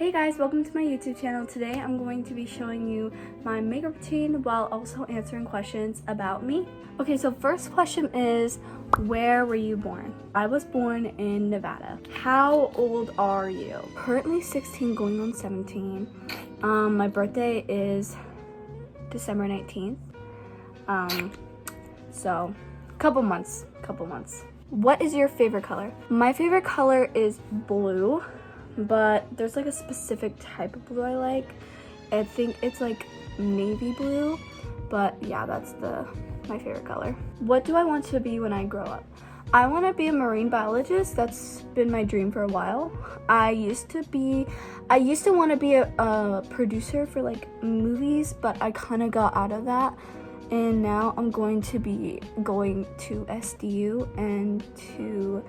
Hey guys, welcome to my YouTube channel. Today I'm going to be showing you my makeup routine while also answering questions about me. Okay, so first question is, where were you born? I was born in Nevada. How old are you? Currently 16 going on 17. My birthday is December 19th. So couple months. What is your favorite color? My favorite color is blue, but there's like a specific type of blue I like. I think it's like navy blue, but yeah, that's my favorite color. What do I want to be when I grow up? I want to be a marine biologist. That's been my dream for a while. I used to want to be a producer for like movies, but I kind of got out of that. And now I'm going to be going to SDU and to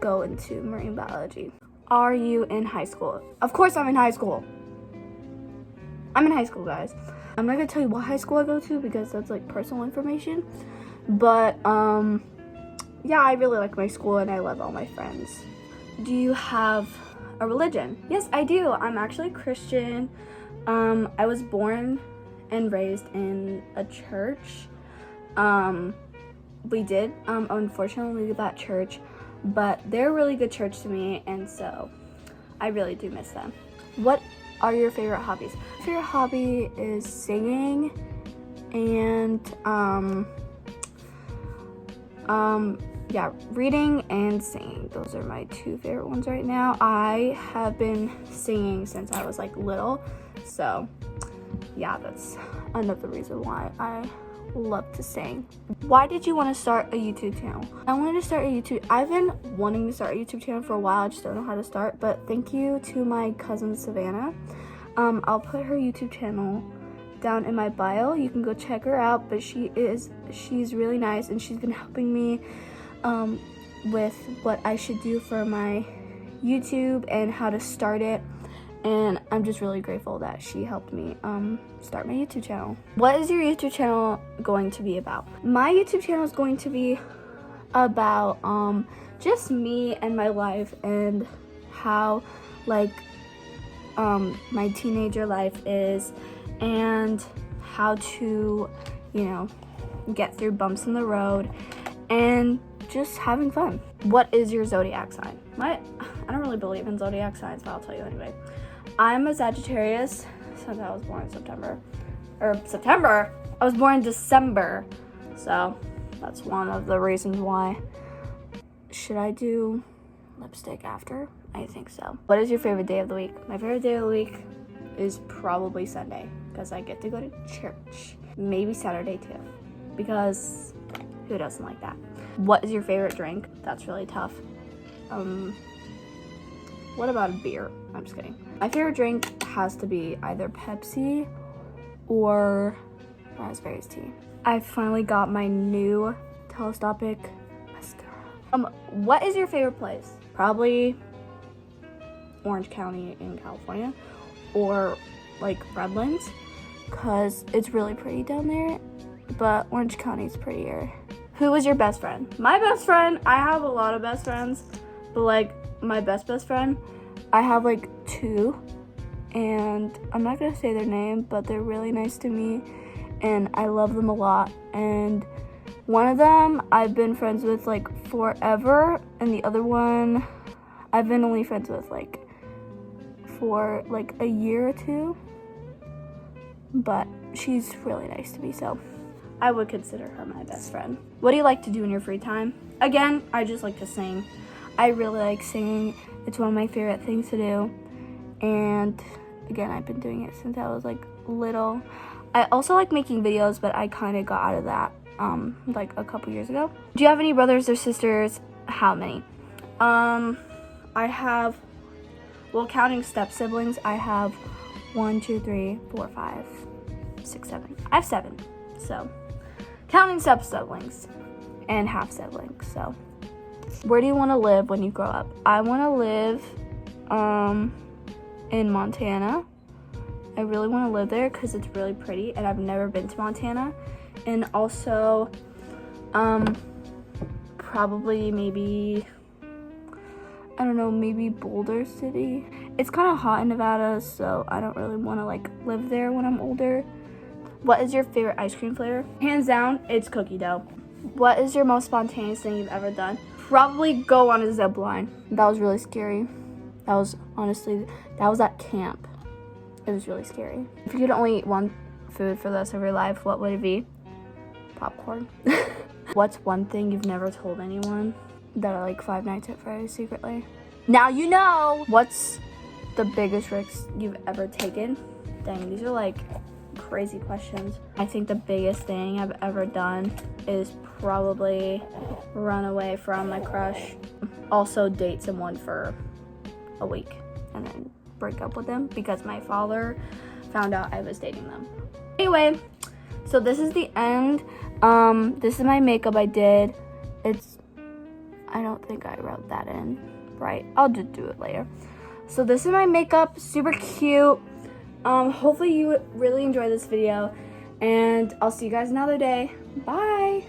go into marine biology. Are you in high school? Of course I'm in high school. I'm in high school, guys. I'm not gonna tell you what high school I go to because that's like personal information. But yeah, I really like my school and I love all my friends. Do you have a religion? Yes, I do. I'm actually Christian. I was born and raised in a church. We did unfortunately leave that church, but they're a really good church to me, and so I really do miss them. What are your favorite hobbies? My favorite hobby is singing and yeah, reading and singing. Those are my two favorite ones right now. I have been singing since I was like little, so yeah, that's another reason why I love to sing. Why did you want to start a YouTube channel? I wanted to start a YouTube. I've been wanting to start a YouTube channel for a while. I just don't know how to start, but thank you to my cousin Savannah. I'll put her YouTube channel down in my bio. You can go check her out, but she's really nice and she's been helping me with what I should do for my YouTube and how to start it. And I'm just really grateful that she helped me start my YouTube channel. What is your YouTube channel going to be about? My YouTube channel is going to be about just me and my life and how like my teenager life is and how to, you know, get through bumps in the road and just having fun. What is your zodiac sign? I don't really believe in zodiac signs, but I'll tell you anyway. I'm a Sagittarius since I was born in September. I was born in December, so that's one of the reasons why. Should I do lipstick after? I think so. What is your favorite day of the week? My favorite day of the week is probably Sunday because I get to go to church. Maybe Saturday too, because who doesn't like that? What is your favorite drink? That's really tough. What about a beer? I'm just kidding. My favorite drink has to be either Pepsi or raspberries tea. I finally got my new telescopic mascara. What is your favorite place? Probably Orange County in California or like Redlands because it's really pretty down there, but Orange County's prettier. Who was your best friend? My best friend, I have a lot of best friends, but like my best friend, I have like two, and I'm not gonna say their name, but they're really nice to me and I love them a lot. And one of them I've been friends with like forever, and the other one I've been only friends with like for like a year or two, but she's really nice to me, so I would consider her my best friend. What do you like to do in your free time? Again, I just like to sing. I really like singing. It's one of my favorite things to do. And again, I've been doing it since I was like little. I also like making videos, but I kind of got out of that like a couple years ago. Do you have any brothers or sisters? How many? I have, well, counting step siblings, I have 1, 2, 3, 4, 5, 6, 7. I have 7. So counting step siblings and half siblings. So where do you want to live when you grow up? I want to live in Montana. I really want to live there because it's really pretty and I've never been to Montana. And also probably maybe I don't know, maybe Boulder City. It's kind of hot in Nevada, so I don't really want to like live there when I'm older. What is your favorite ice cream flavor? Hands down, it's cookie dough. What is your most spontaneous thing you've ever done? Probably go on a zip line. That was really scary. That was at camp. It was really scary. If you could only eat one food for the rest of your life, what would it be? Popcorn. What's one thing you've never told anyone? That I like Five Nights at Freddy's secretly. Now you know. What's the biggest risk you've ever taken? Dang, these are like crazy questions. I think the biggest thing I've ever done is probably run away from my crush. Also date someone for a week and then break up with them because my father found out I was dating them. Anyway, so this is the end. This is my makeup I did. I don't think I wrote that in right. I'll just do it later. So this is my makeup, super cute. Hopefully you really enjoyed this video, and I'll see you guys another day. Bye.